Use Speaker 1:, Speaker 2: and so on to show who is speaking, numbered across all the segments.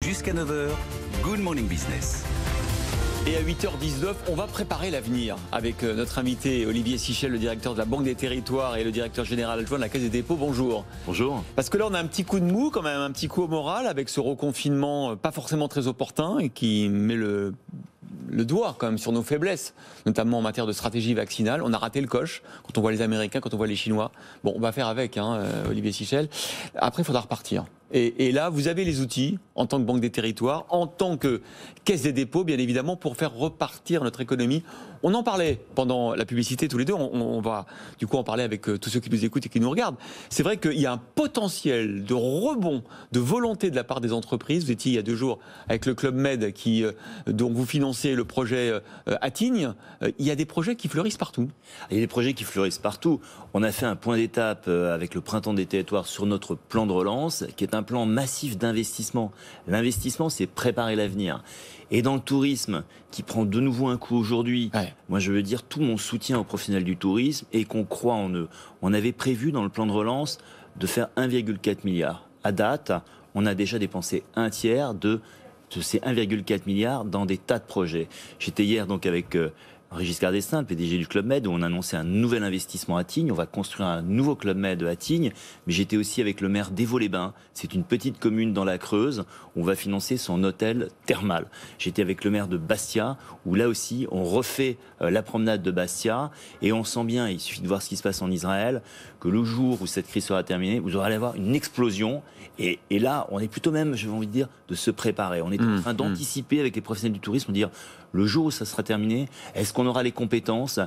Speaker 1: Jusqu'à 9h, Good Morning Business.
Speaker 2: Et à 8h19, on va préparer l'avenir avec notre invité Olivier Sichel, le directeur de la Banque des Territoires et le directeur général adjoint de la Caisse des dépôts. Bonjour.
Speaker 3: Bonjour.
Speaker 2: Parce que là, on a un petit coup de mou, quand même, un petit coup au moral avec ce reconfinement pas forcément très opportun et qui met le doigt quand même sur nos faiblesses, notamment en matière de stratégie vaccinale. On a raté le coche quand on voit les Américains, quand on voit les Chinois. Bon, on va faire avec, Olivier Sichel. Après, il faudra repartir. Et là, vous avez les outils, en tant que Banque des Territoires, en tant que Caisse des dépôts, bien évidemment, pour faire repartir notre économie. On en parlait pendant la publicité tous les deux. On va du coup en parler avec tous ceux qui nous écoutent et qui nous regardent. C'est vrai qu'il y a un potentiel de rebond, de volonté de la part des entreprises. Vous étiez il y a 2 jours avec le Club Med dont vous financez le projet Attigne. Il y a des projets qui fleurissent partout.
Speaker 3: Il y a des projets qui fleurissent partout. On a fait un point d'étape avec le Printemps des Territoires sur notre plan de relance, qui est un plan massif d'investissement. L'investissement, c'est préparer l'avenir. Et dans le tourisme, qui prend de nouveau un coup aujourd'hui, moi je veux dire tout mon soutien aux professionnels du tourisme et qu'on croit en eux. On avait prévu dans le plan de relance de faire 1,4 milliard. À date, on a déjà dépensé un tiers de ces 1,4 milliard dans des tas de projets. J'étais hier donc avec Régis Cardestin, le PDG du Club Med, où on a annoncé un nouvel investissement à Tignes. On va construire un nouveau Club Med à Tignes. Mais j'étais aussi avec le maire d'Évaux-les-Bains. C'est une petite commune dans la Creuse où on va financer son hôtel thermal. J'étais avec le maire de Bastia, où là aussi on refait la promenade de Bastia. Et on sent bien, il suffit de voir ce qui se passe en Israël, que le jour où cette crise sera terminée, vous allez avoir une explosion. Et là, on est plutôt même, j'avais envie de dire, de se préparer. On est en train d'anticiper avec les professionnels du tourisme, de dire, le jour où ça sera terminé, est-ce qu'on aura les compétences ?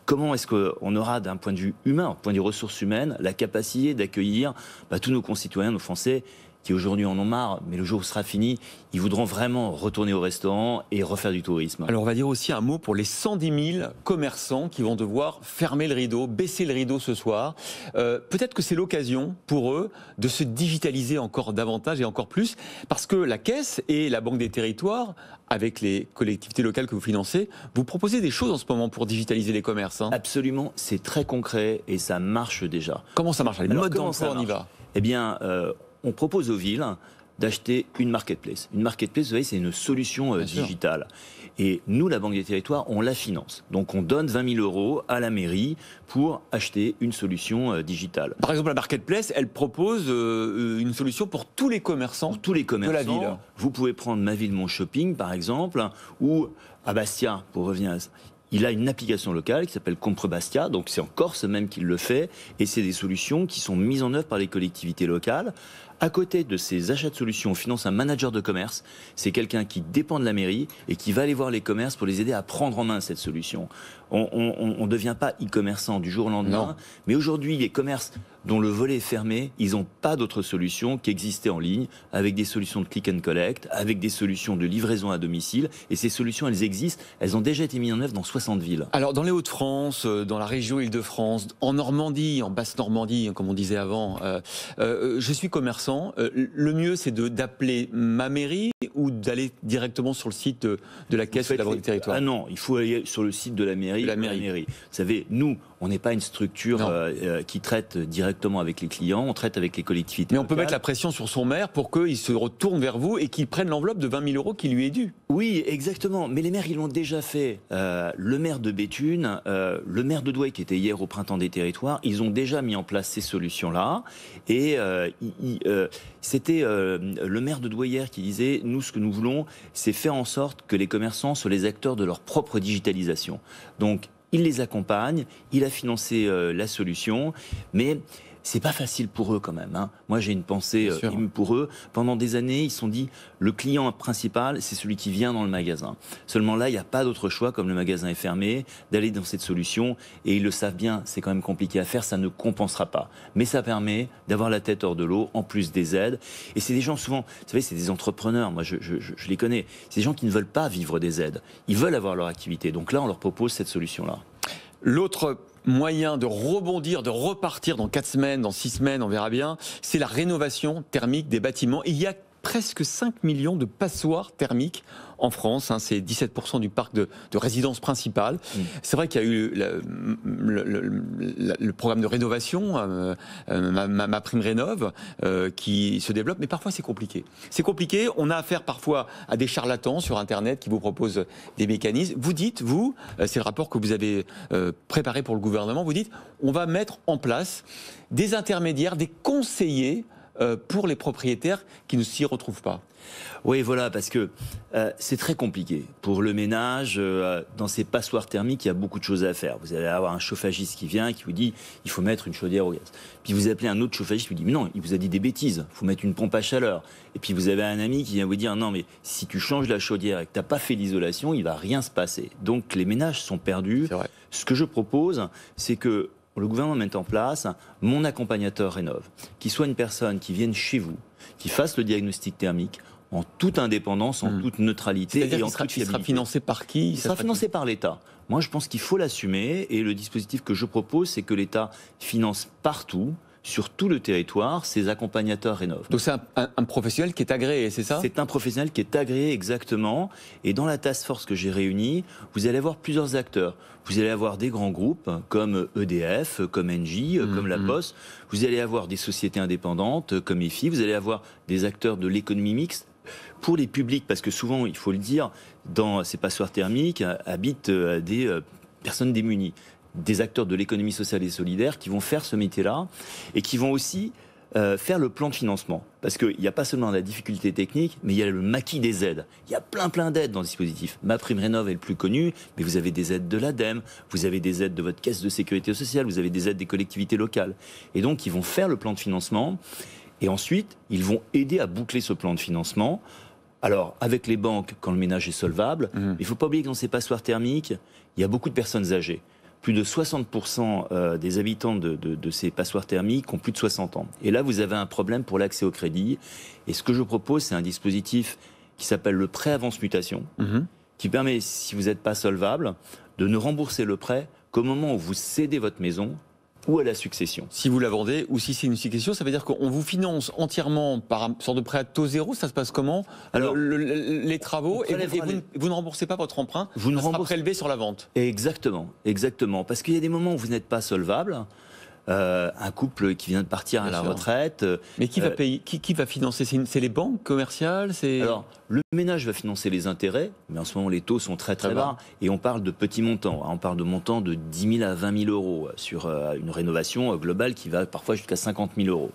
Speaker 3: Comment est-ce qu'on aura, d'un point de vue humain, d'un point de vue ressources humaines, la capacité d'accueillir tous nos concitoyens, nos Français, qui aujourd'hui en ont marre, mais le jour où ce sera fini, ils voudront vraiment retourner au restaurant et refaire du tourisme.
Speaker 2: Alors on va dire aussi un mot pour les 110 000 commerçants qui vont devoir fermer le rideau, baisser le rideau ce soir. Peut-être que c'est l'occasion pour eux de se digitaliser encore davantage et encore plus, parce que la Caisse et la Banque des Territoires, avec les collectivités locales que vous financez, vous proposez des choses en ce moment pour digitaliser les commerces.
Speaker 3: Absolument, c'est très concret et ça marche déjà.
Speaker 2: Comment ça marche ? Les modes d'emploi, on y va.
Speaker 3: Eh bien, on propose aux villes d'acheter une marketplace. Une marketplace, vous savez, c'est une solution digitale. Et nous, la Banque des Territoires, on la finance. Donc on donne 20 000 € à la mairie pour acheter une solution digitale.
Speaker 2: Par exemple, la marketplace, elle propose une solution pour tous les commerçants,
Speaker 3: pour tous les commerçants
Speaker 2: de la ville.
Speaker 3: Vous pouvez prendre Ma Ville Mon Shopping, par exemple, ou à Bastia, pour revenir à ça. Il a une application locale qui s'appelle Compre Bastia, donc c'est en Corse même qu'il le fait, et c'est des solutions qui sont mises en œuvre par les collectivités locales. À côté de ces achats de solutions, on finance un manager de commerce. C'est quelqu'un qui dépend de la mairie et qui va aller voir les commerces pour les aider à prendre en main cette solution. On ne devient pas e-commerçant du jour au lendemain, non. Mais aujourd'hui, les commerces dont le volet est fermé, ils n'ont pas d'autre solution qu'exister en ligne, avec des solutions de click and collect, avec des solutions de livraison à domicile. Et ces solutions, elles existent, elles ont déjà été mises en œuvre dans 60 villes.
Speaker 2: Alors, dans les Hauts-de-France, dans la région Île-de-France, en Normandie, en Basse-Normandie, comme on disait avant, je suis commerçant. Le mieux, c'est d'appeler ma mairie ou d'aller directement sur le site de la Caisse ou de la Banque des Territoires.
Speaker 3: Ah non, il faut aller sur le site de la mairie. Vous savez, nous, on n'est pas une structure qui traite directement avec les clients, on traite avec les collectivités locales.
Speaker 2: Mais on peut mettre la pression sur son maire pour qu'il se retourne vers vous et qu'il prenne l'enveloppe de 20 000 € qui lui est due.
Speaker 3: Oui, exactement. Mais les maires, ils l'ont déjà fait. Le maire de Béthune, le maire de Douai, qui était hier au Printemps des Territoires, ils ont déjà mis en place ces solutions-là. Et c'était le maire de Douai hier qui disait, nous, ce que nous voulons, c'est faire en sorte que les commerçants soient les acteurs de leur propre digitalisation. Donc, il les accompagne, il a financé la solution, mais c'est pas facile pour eux quand même. Moi, j'ai une pensée émue pour eux. Pendant des années, ils se sont dit, le client principal, c'est celui qui vient dans le magasin. Seulement là, il n'y a pas d'autre choix, comme le magasin est fermé, d'aller dans cette solution. Et ils le savent bien, c'est quand même compliqué à faire, ça ne compensera pas. Mais ça permet d'avoir la tête hors de l'eau, en plus des aides. Et c'est des gens souvent, vous savez, c'est des entrepreneurs, moi je les connais. C'est des gens qui ne veulent pas vivre des aides. Ils veulent avoir leur activité. Donc là, on leur propose cette solution-là.
Speaker 2: L'autre moyen de rebondir, de repartir dans 4 semaines, dans 6 semaines, on verra bien, c'est la rénovation thermique des bâtiments. Il y a presque 5 millions de passoires thermiques en France. Hein, c'est 17% du parc de résidences principales. C'est vrai qu'il y a eu le programme de rénovation, ma prime rénov, qui se développe, mais parfois c'est compliqué. C'est compliqué, on a affaire parfois à des charlatans sur Internet qui vous proposent des mécanismes. Vous dites, c'est le rapport que vous avez préparé pour le gouvernement, vous dites, on va mettre en place des intermédiaires, des conseillers pour les propriétaires qui ne s'y retrouvent pas.
Speaker 3: Oui, voilà, parce que c'est très compliqué. Pour le ménage, dans ces passoires thermiques, il y a beaucoup de choses à faire. Vous allez avoir un chauffagiste qui vient, qui vous dit il faut mettre une chaudière au gaz. Puis vous appelez un autre chauffagiste qui vous dit mais non, il vous a dit des bêtises, il faut mettre une pompe à chaleur. Et puis vous avez un ami qui vient vous dire non, mais si tu changes la chaudière et que tu n'as pas fait l'isolation, il ne va rien se passer. Donc les ménages sont perdus.
Speaker 2: C'est vrai.
Speaker 3: Ce que je propose, c'est que le gouvernement mette en place mon accompagnateur rénov, qui soit une personne qui vienne chez vous, qui fasse le diagnostic thermique, en toute indépendance, en toute neutralité et en toute fiabilité.
Speaker 2: Il sera financé par qui?
Speaker 3: Il sera financé par l'État. Moi, je pense qu'il faut l'assumer et le dispositif que je propose, c'est que l'État finance partout, sur tout le territoire, ces accompagnateurs rénov'.
Speaker 2: Donc c'est un professionnel qui est agréé, c'est ça?
Speaker 3: C'est un professionnel qui est agréé, exactement. Et dans la task force que j'ai réunie, vous allez avoir plusieurs acteurs. Vous allez avoir des grands groupes comme EDF, comme Engie, comme La Poste. Vous allez avoir des sociétés indépendantes comme EFI. Vous allez avoir des acteurs de l'économie mixte. Pour les publics, parce que souvent, il faut le dire, dans ces passoires thermiques habitent des personnes démunies. Des acteurs de l'économie sociale et solidaire qui vont faire ce métier-là et qui vont aussi faire le plan de financement. Parce qu'il n'y a pas seulement la difficulté technique, mais il y a le maquis des aides. Il y a plein d'aides dans le dispositif. Ma prime rénov est le plus connu, mais vous avez des aides de l'ADEME, vous avez des aides de votre caisse de sécurité sociale, vous avez des aides des collectivités locales. Et donc, ils vont faire le plan de financement et ensuite, ils vont aider à boucler ce plan de financement. Alors, avec les banques, quand le ménage est solvable, il ne faut pas oublier que dans ces passoires thermiques, il y a beaucoup de personnes âgées. Plus de 60% des habitants de ces passoires thermiques ont plus de 60 ans. Et là, vous avez un problème pour l'accès au crédit. Et ce que je propose, c'est un dispositif qui s'appelle le prêt avance mutation, qui permet, si vous n'êtes pas solvable, de ne rembourser le prêt qu'au moment où vous cédez votre maison ou à la succession.
Speaker 2: Si vous la vendez ou si c'est une succession, ça veut dire qu'on vous finance entièrement par une sorte de prêt à taux zéro. Ça se passe comment? Alors, les travaux, et vous ne remboursez pas votre emprunt, vous ne remboursez prélevé sur la vente.
Speaker 3: Exactement, exactement. Parce qu'il y a des moments où vous n'êtes pas solvable. Un couple qui vient de partir à la retraite.
Speaker 2: Mais qui va payer? Qui va financer? C'est les banques commerciales?
Speaker 3: Alors, le ménage va financer les intérêts, mais en ce moment, les taux sont très bas. Et on parle de petits montants. On parle de montants de 10 000 à 20 000 euros sur une rénovation globale qui va parfois jusqu'à 50 000 euros.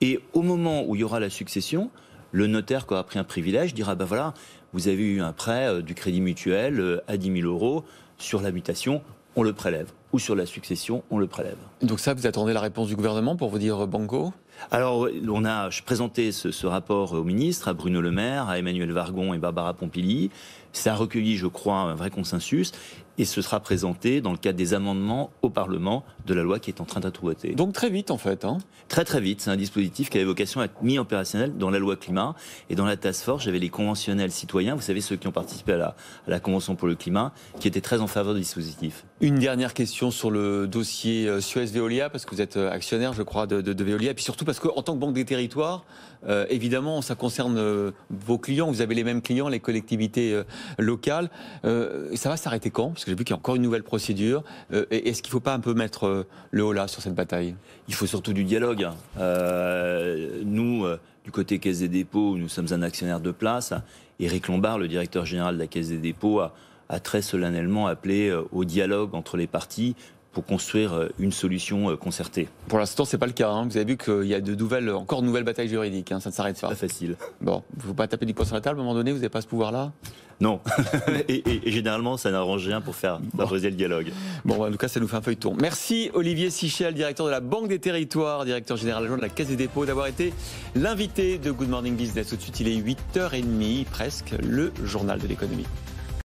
Speaker 3: Et au moment où il y aura la succession, le notaire qui aura pris un privilège dira, ben voilà, vous avez eu un prêt du Crédit Mutuel à 10 000 euros sur la mutation, on le prélève. Ou sur la succession, on le prélève.
Speaker 2: Donc ça, vous attendez la réponse du gouvernement pour vous dire banco?
Speaker 3: Alors, je présentais ce rapport au ministre, à Bruno Le Maire, à Emmanuel Vargon et Barbara Pompili. Ça a recueilli, je crois, un vrai consensus. Et ce sera présenté dans le cadre des amendements au Parlement de la loi qui est en train d'être votée.
Speaker 2: Donc très vite, en fait.
Speaker 3: Très vite. C'est un dispositif qui avait vocation à être mis opérationnel dans la loi climat. Et dans la task force, j'avais les conventionnels citoyens, vous savez, ceux qui ont participé à la Convention pour le climat, qui étaient très en faveur du dispositif.
Speaker 2: Une dernière question sur le dossier Suez-Veolia, parce que vous êtes actionnaire, je crois, de Veolia. Et puis surtout parce qu'en tant que Banque des Territoires, évidemment, ça concerne vos clients. Vous avez les mêmes clients, les collectivités locales. Ça va s'arrêter quand? Parce que j'ai vu qu'il y a encore une nouvelle procédure. Est-ce qu'il ne faut pas un peu mettre le holà sur cette bataille?
Speaker 3: Il faut surtout du dialogue. Nous, du côté Caisse des dépôts, nous sommes un actionnaire de place. Éric Lombard, le directeur général de la Caisse des dépôts, a très solennellement appelé au dialogue entre les parties pour construire une solution concertée.
Speaker 2: Pour l'instant, c'est pas le cas. Vous avez vu qu'il y a encore de nouvelles batailles juridiques. Ça ne s'arrête pas.
Speaker 3: Pas facile.
Speaker 2: Bon, il ne faut pas taper du poing sur la table à un moment donné. Vous n'avez pas ce pouvoir-là?
Speaker 3: Non. et généralement, ça n'arrange rien pour faire favoriser le dialogue.
Speaker 2: Bon, en tout cas, ça nous fait un feuilleton. Merci Olivier Sichel, directeur de la Banque des Territoires, directeur général adjoint de la Caisse des dépôts, d'avoir été l'invité de Good Morning Business. Tout de suite, il est 8h30, presque, le journal de l'économie.